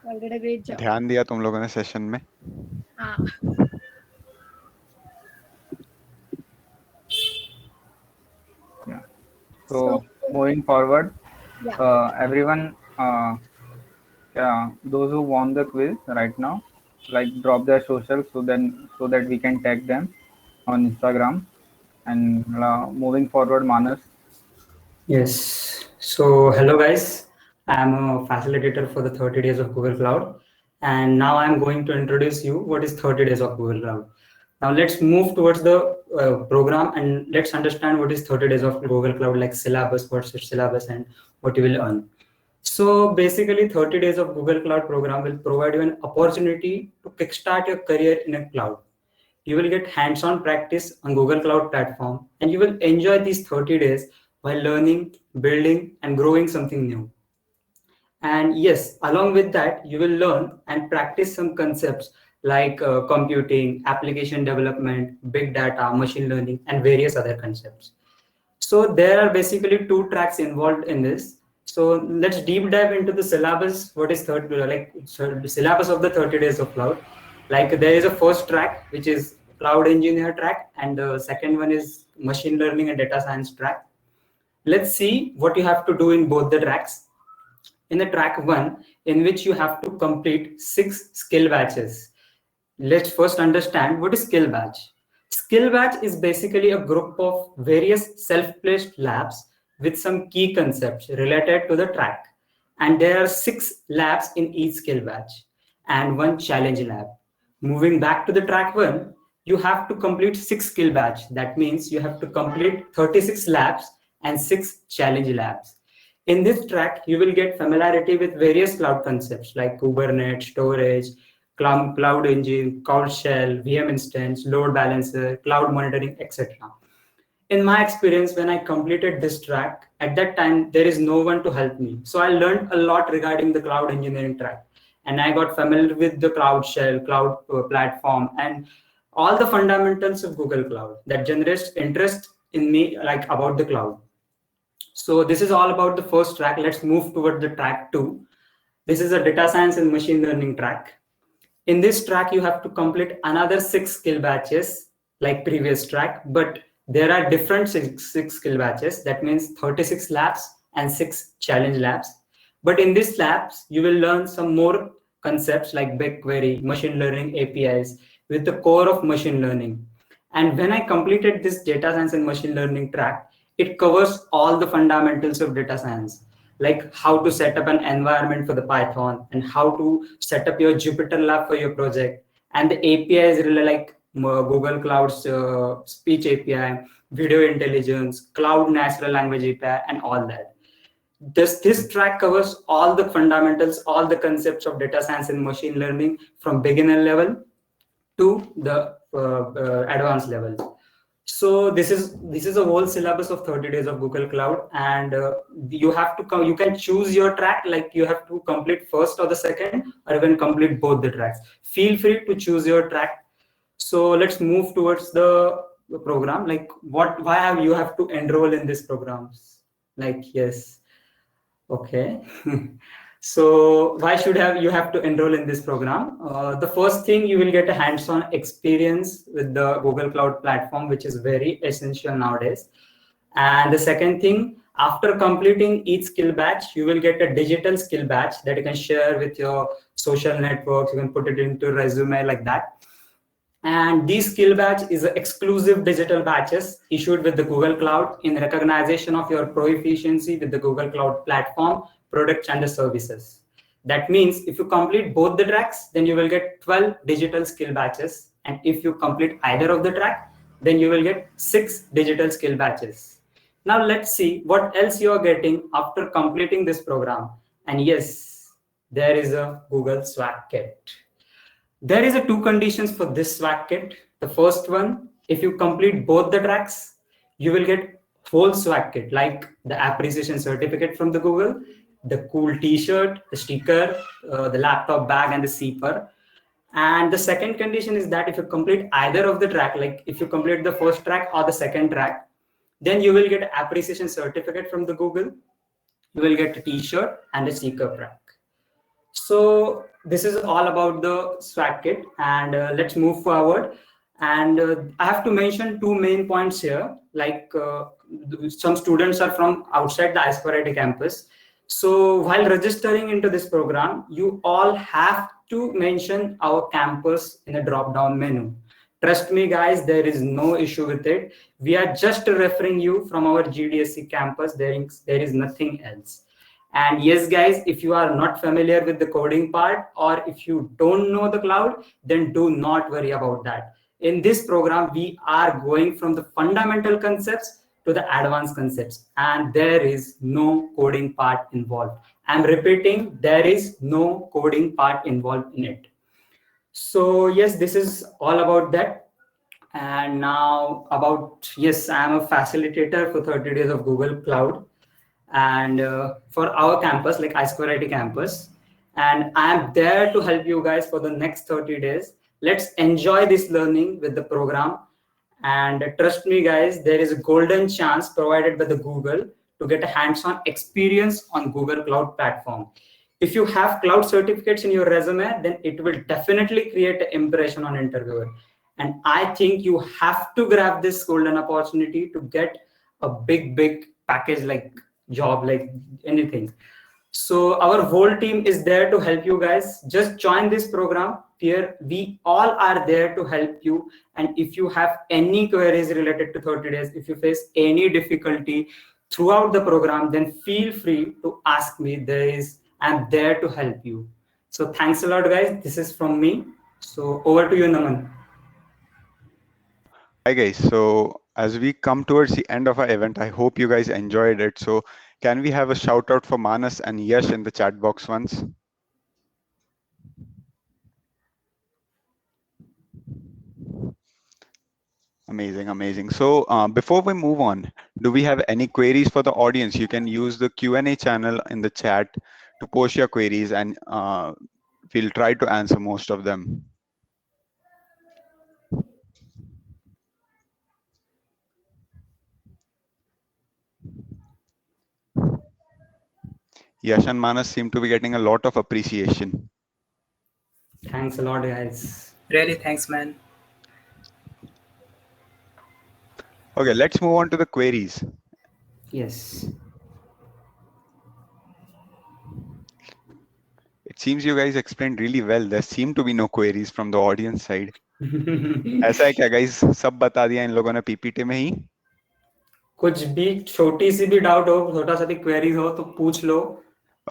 you all did a great job. ध्यान दिया तुम लोगों ने session में. Ah, Yeah. So moving forward, yeah. everyone, yeah, those who won the quiz right now, like drop their socials so that we can tag them on Instagram. And moving forward, Manas. Yes. So, hello guys. I'm a facilitator for the 30 days of Google Cloud. And now I'm going to introduce you what is 30 days of Google Cloud. Now let's move towards the program and let's understand what is 30 days of Google Cloud, like syllabus, what's its syllabus and what you will earn. So basically 30 days of Google Cloud program will provide you an opportunity to kickstart your career in a cloud. You will get hands-on practice on Google Cloud platform and you will enjoy these 30 days while learning, building and growing something new. And yes, along with that, you will learn and practice some concepts like computing, application development, big data, machine learning, and various other concepts. So there are basically 2 tracks involved in this. So let's deep dive into the syllabus. What is the syllabus of the 30 days of cloud? Like there is a first track, which is cloud engineer track, and the second one is machine learning and data science track. Let's see what you have to do in both the tracks. In the track 1, in which you have to complete 6 skill batches. Let's first understand what is skill batch. Skill batch is basically a group of various self-placed labs with some key concepts related to the track. And there are 6 labs in each skill batch and 1 challenge lab. Moving back to the track 1, you have to complete 6 skill batch. That means you have to complete 36 labs and 6 challenge labs. In this track, you will get familiarity with various cloud concepts like Kubernetes, storage, cloud engine, cloud shell, VM instance, load balancer, cloud monitoring, etc. In my experience, when I completed this track, at that time, there is no one to help me. So I learned a lot regarding the cloud engineering track. And I got familiar with the cloud shell, cloud platform, and all the fundamentals of Google Cloud that generates interest in me, like about the cloud. So this is all about the first track. Let's move toward the track 2. This is a data science and machine learning track. In this track, you have to complete another 6 skill batches like previous track, but there are different six skill batches. That means 36 labs and 6 challenge labs. But in these labs, you will learn some more concepts like BigQuery, machine learning APIs with the core of machine learning. And when I completed this data science and machine learning track, it covers all the fundamentals of data science, like how to set up an environment for the Python and how to set up your Jupyter lab for your project. And the API is really like Google Cloud's speech API, video intelligence, cloud natural language API, and all that. This track covers all the fundamentals, all the concepts of data science and machine learning from beginner level to the advanced level. So this is a whole syllabus of 30 days of Google Cloud, and you have to come. You can choose your track, like you have to complete first or the second, or even complete both the tracks. Feel free to choose your track. So let's move towards the program. Like why you have to enroll in this programs? Like yes, okay. So why should you have to enroll in this program? The first thing, you will get a hands-on experience with the Google Cloud platform, which is very essential nowadays. And the second thing, after completing each skill batch, you will get a digital skill batch that you can share with your social networks. You can put it into a resume like that. And these skill batch is exclusive digital batches issued with the Google Cloud in recognition of your proficiency with the Google Cloud platform, products, and the services. That means if you complete both the tracks, then you will get 12 digital skill batches. And if you complete either of the track, then you will get 6 digital skill batches. Now let's see what else you are getting after completing this program. And yes, there is a Google Swag Kit. There is a 2 conditions for this swag kit. The first one, if you complete both the tracks, you will get whole swag kit, like the appreciation certificate from the Google, the cool t-shirt, the sticker, the laptop bag, and the zipper. And the second condition is that if you complete either of the track, like if you complete the first track or the second track, then you will get appreciation certificate from the Google. You will get a t-shirt and a sticker pack. So this is all about the swag kit, and let's move forward. And I have to mention 2 main points here. Like some students are from outside the iSquare campus. So while registering into this program, you all have to mention our campus in a drop-down menu. Trust me, guys, there is no issue with it. We are just referring you from our GDSC campus. There is nothing else. And yes, guys, if you are not familiar with the coding part, or if you don't know the cloud, then do not worry about that. In this program, we are going from the fundamental concepts to the advanced concepts, and there is no coding part involved. I'm repeating, there is no coding part involved in it. So yes, this is all about that. And now about, yes, I'm a facilitator for 30 days of Google Cloud. And for our campus, like iSquare IT campus, and I'm there to help you guys for the next 30 days. Let's enjoy this learning with the program. And trust me, guys, there is a golden chance provided by the Google to get a hands-on experience on Google Cloud platform. If you have cloud certificates in your resume, then it will definitely create an impression on interviewer. And I think you have to grab this golden opportunity to get a big package, like job, like anything. So our whole team is there to help you guys. Just join this program. Here we all are there to help you. And if you have any queries related to 30 days, if you face any difficulty throughout the program, then feel free to ask me. I'm there to help you. So thanks a lot, guys. This is from me. So over to you, Naman. Hi guys, so as we come towards the end of our event, I hope you guys enjoyed it. So can we have a shout out for Manas and Yash in the chat box once? Amazing. So before we move on, do we have any queries for the audience? You can use the Q&A channel in the chat to post your queries, and we'll try to answer most of them. Yash and Manas seem to be getting a lot of appreciation. Thanks a lot, guys. Really, thanks, man. Okay, let's move on to the queries. Yes. It seems you guys explained really well. There seem to be no queries from the audience side. ऐसा है क्या guys? सब बता दिया इन लोगों ने PPT में ही? कुछ भी छोटी सी भी डाउट हो, छोटा सा भी queries हो तो पूछ लो.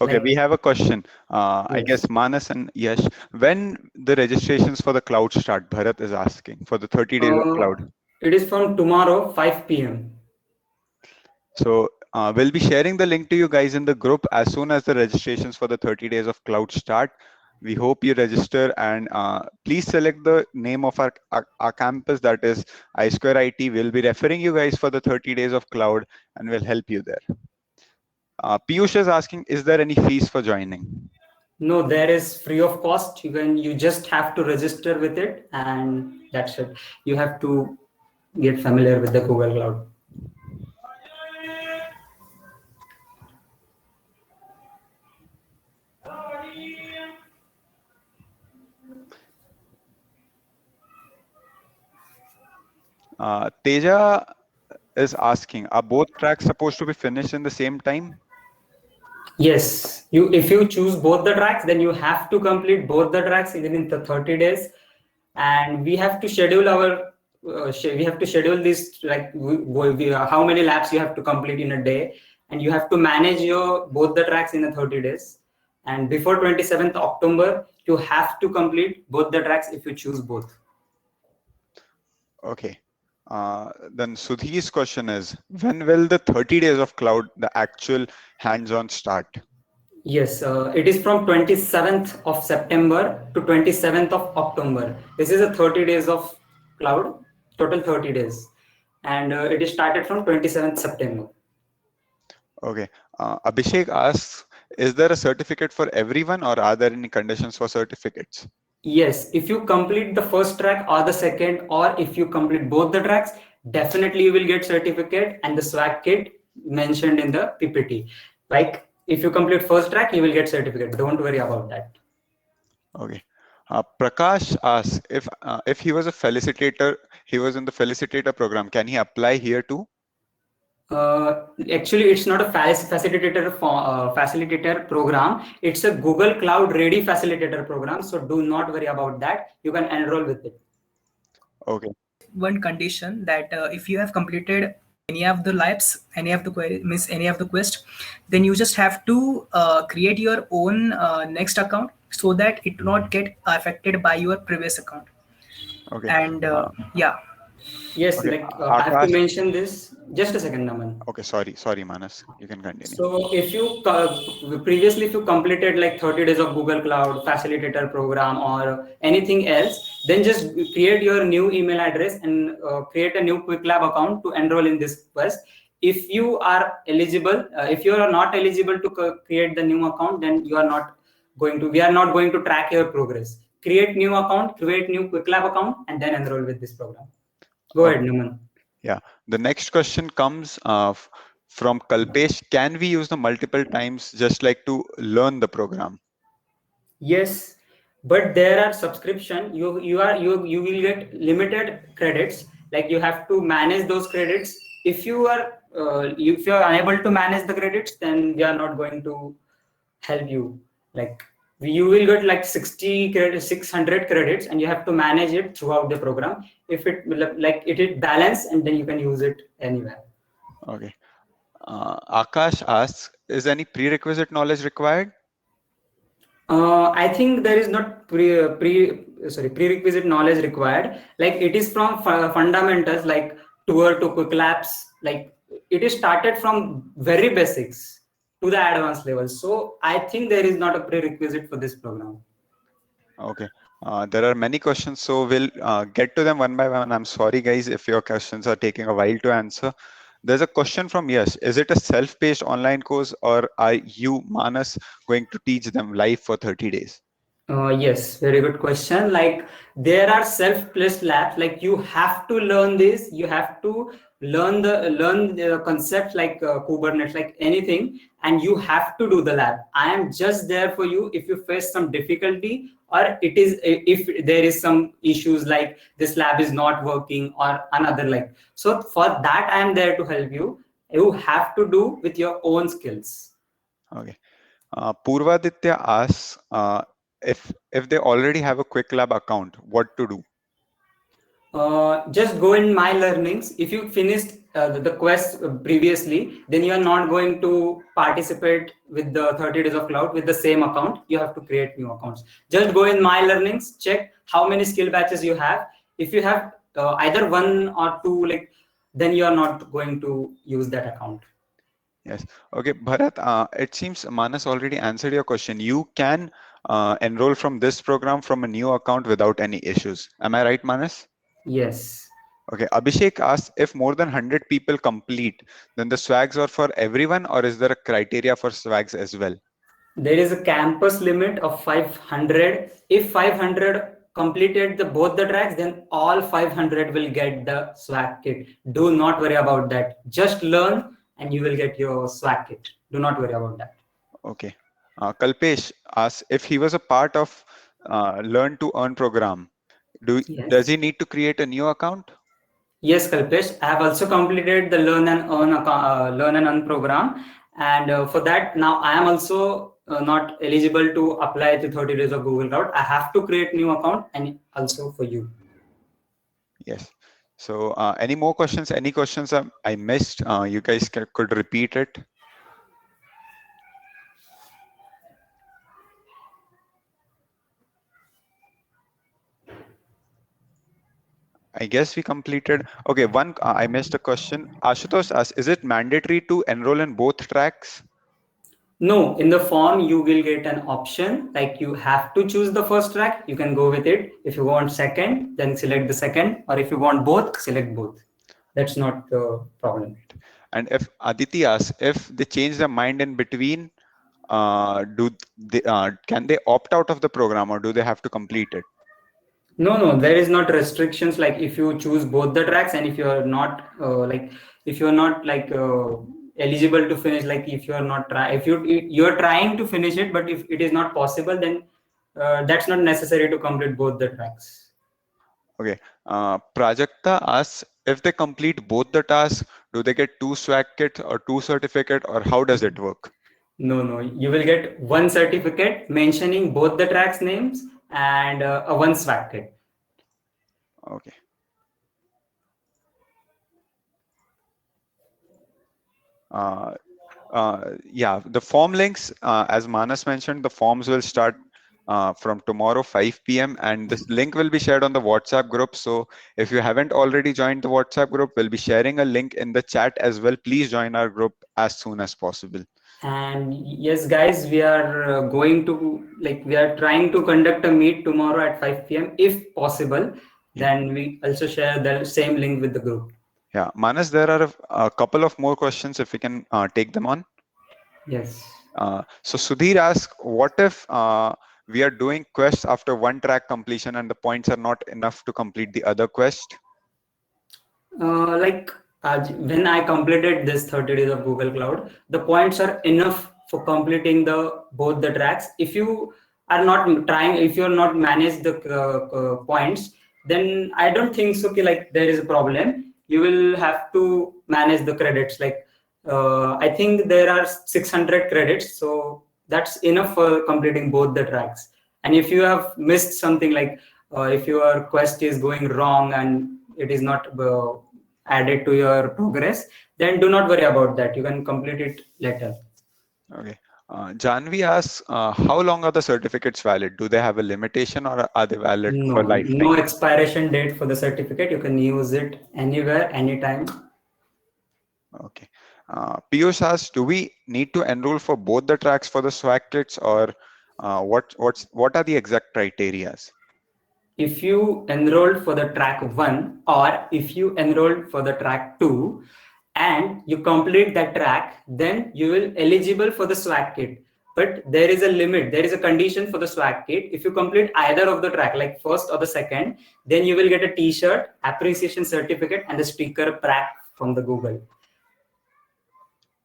Okay, we have a question. I guess Manas and Yash, when the registrations for the cloud start? Bharat is asking for the 30 days of cloud. It is from tomorrow, 5 p.m. So we'll be sharing the link to you guys in the group as soon as the registrations for the 30 days of cloud start. We hope you register, and please select the name of our campus, that is I2 IT. We'll be referring you guys for the 30 days of cloud and we'll help you there. Piyush is asking, is there any fees for joining? No, there is free of cost. You just have to register with it, and that's it. You have to get familiar with the Google Cloud. Teja is asking, are both tracks supposed to be finished in the same time? Yes, if you choose both the tracks, then you have to complete both the tracks within the 30 days, and we have to schedule our we have to schedule this, like how many laps you have to complete in a day, and you have to manage your both the tracks in the 30 days. And before 27th October, you have to complete both the tracks if you choose both. Okay. Then Sudhi's question is, when will the 30 days of cloud, the actual hands-on start? Yes, it is from 27th of September to 27th of October. This is a 30 days of cloud, total 30 days. And it is started from 27th September. Okay. Abhishek asks, is there a certificate for everyone, or are there any conditions for certificates? Yes, if you complete the first track or the second, or if you complete both the tracks, definitely you will get certificate and the swag kit mentioned in the PPT. Like if you complete first track, you will get certificate. Don't worry about that. Okay. Prakash asks, if he was a felicitator, he was in the felicitator program, can he apply here too? Actually, it's not a facilitator program. It's a Google Cloud Ready facilitator program. So do not worry about that. You can enroll with it. Okay. One condition that if you have completed any of the labs, any of the query, miss any of the quest, then you just have to create your own next account so that it will not get affected by your previous account. Okay. And yeah. Yes, Okay. like I have to mention this. Just a second, Naman. Okay, sorry, Manas. You can continue. So if you previously, if you completed like 30 days of Google Cloud facilitator program or anything else, then just create your new email address and create a new Quick Lab account to enroll in this quest. If you are eligible, if you are not eligible to create the new account, then you are not going to. We are not going to track your progress. Create new account, create new Quick Lab account, and then enroll with this program. Go ahead, Naman. Yeah, the next question comes from Kalpesh. Can we use the multiple times just like to learn the program? Yes, but there are subscription. You will get limited credits. Like you have to manage those credits. If you are unable to manage the credits, then we are not going to help you. Like you will get like 60 credits, 600 credits, and you have to manage it throughout the program. If it is balanced, and then you can use it anywhere. Okay. Akash asks, is any prerequisite knowledge required? I think there is not prerequisite knowledge required. Like it is from fundamentals, like tour to quick labs. Like it is started from very basics to the advanced level. So I think there is not a prerequisite for this program. Okay. There are many questions, so we'll get to them one by one. I'm sorry, guys, if your questions are taking a while to answer. There's a question from Yash. Is it a self-paced online course, or are you, Manas, going to teach them live for 30 days? Yes, very good question. Like there are self-paced labs. Like you have to learn this. You have to learn the concepts like Kubernetes, like anything, and you have to do the lab. I am just there for you if you face some difficulty, or if there is some issues like this lab is not working or another like. So for that, I am there to help you. You have to do with your own skills. Okay. Purvaditya asks, if they already have a Quick Lab account, what to do? Just go in My Learnings. If you finished the quest previously, then you are not going to participate with the 30 days of cloud with the same account. You have to create new accounts. Just go in My Learnings, check how many skill batches you have. If you have either one or two, then you are not going to use that account. Yes. Okay, Bharat, it seems Manas already answered your question. You can enroll from this program from a new account without any issues. Am I right, Manas? Yes. Okay, Abhishek asks if more than 100 people complete, then the swags are for everyone, or is there a criteria for swags as well? There is a campus limit of 500. If 500 completed both the tracks, then all 500 will get the swag kit. Do not worry about that. Just learn and you will get your swag kit. Do not worry about that. Okay. Kalpesh asks if he was a part of Learn to Earn program, does Yes. he need to create a new account? Yes, Kalpesh. I have also completed the Learn and Earn program, and for that now I am also not eligible to apply to 30 days of Google Cloud. I have to create new account, and also for you. Yes. So any more questions? Any questions I missed? You guys could repeat it. I guess we completed. Okay, one I missed a question. Ashutosh asks, is it mandatory to enroll in both tracks? No, in the form you will get an option like you have to choose the first track. You can go with it. If you want second, then select the second, or if you want both, select both. That's not the problem. And if Aditi asks, if they change their mind in between, can they opt out of the program, or do they have to complete it? No, there is not restrictions like if you choose both the tracks, and if you are not eligible to finish, like if you are not if you're trying to finish it, but if it is not possible, then that's not necessary to complete both the tracks. Okay. Prajakta asks, if they complete both the tasks, do they get 2 swag kits or 2 certificate, or how does it work? No, you will get one certificate mentioning both the tracks names and a one swag kit. Okay. Yeah, the form links, as Manas mentioned, the forms will start from tomorrow 5 p.m. and this link will be shared on the WhatsApp group. So if you haven't already joined the WhatsApp group, we'll be sharing a link in the chat as well. Please join our group as soon as possible. And yes, guys, we are we are trying to conduct a meet tomorrow at 5 p.m. if possible. Then we also share the same link with the group. Yeah, Manas, there are a couple of more questions if we can take them on. Yes. So Sudhir asks, what if we are doing quests after one track completion and the points are not enough to complete the other quest? When I completed this 30 days of Google Cloud, the points are enough for completing both the tracks. If you are not trying, if you are not manage the points, then I don't think so. Like there is a problem. You will have to manage the credits. I think there are 600 credits, so that's enough for completing both the tracks. And if you have missed something, if your quest is going wrong and it is not added to your progress, then do not worry about that. You can complete it later. Okay. Janvi asks, how long are the certificates valid? Do they have a limitation or are they valid for lifetime? No expiration date for the certificate. You can use it anywhere, anytime. Okay. Piyush asks, do we need to enroll for both the tracks for the swag kits, or what are the exact criteria? If you enrolled for the track 1 or if you enrolled for the track 2 and you complete that track, then you will eligible for the swag kit. But there is a limit, there is a condition for the swag kit. If you complete either of the track, like first or the second, then you will get a t-shirt, appreciation certificate, and a sticker pack from the Google.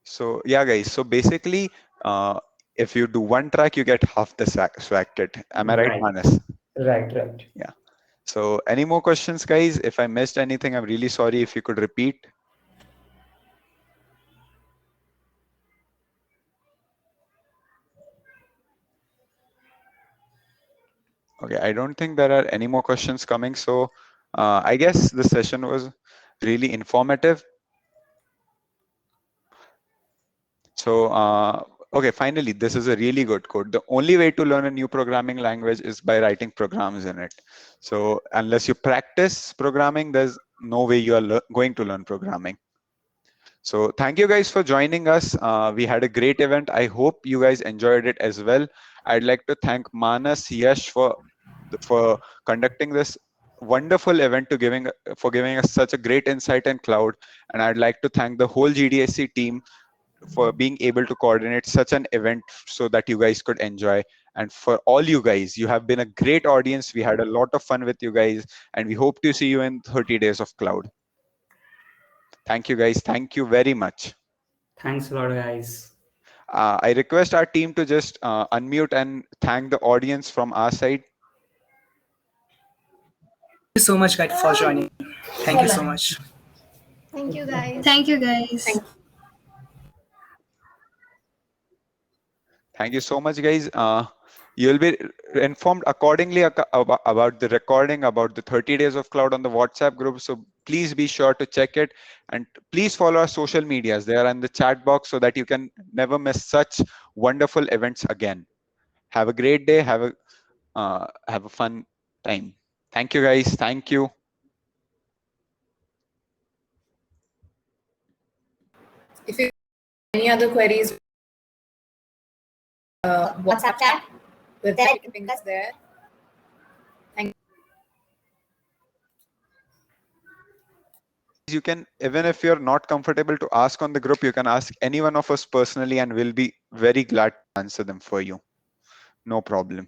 So yeah, guys, so basically if you do one track, you get half the swag kit. Am I right, Manas? Right. Yeah. So any more questions, guys? If I missed anything, I'm really sorry. If you could repeat. Okay, I don't think there are any more questions coming. So I guess the session was really informative. So, okay, finally, this is a really good code. The only way to learn a new programming language is by writing programs in it. So unless you practice programming, there's no way you are going to learn programming. So thank you guys for joining us. We had a great event. I hope you guys enjoyed it as well. I'd like to thank Manas, Yash for conducting this wonderful event for giving us such a great insight in cloud. And I'd like to thank the whole GDSC team for being able to coordinate such an event so that you guys could enjoy. And for all you guys, you have been a great audience. We had a lot of fun with you guys, and we hope to see you in 30 days of cloud. Thank you guys. Thank you very much. Thanks a lot, guys. I request our team to just unmute and thank the audience from our side. Thank you so much, guys, for joining. Thank you so much. Thank you, guys. Thank you, guys. Thank you so much, guys. You'll be informed accordingly about the recording, about the 30 days of cloud on the WhatsApp group. So please be sure to check it, and please follow our social medias. They are in the chat box so that you can never miss such wonderful events again. Have a great day. Have a fun time. Thank you, guys. Thank you. If you have any other queries, WhatsApp chat, we're there, you can ping us there. You can, even if you're not comfortable to ask on the group, you can ask any one of us personally, and we'll be very glad to answer them for you. No problem.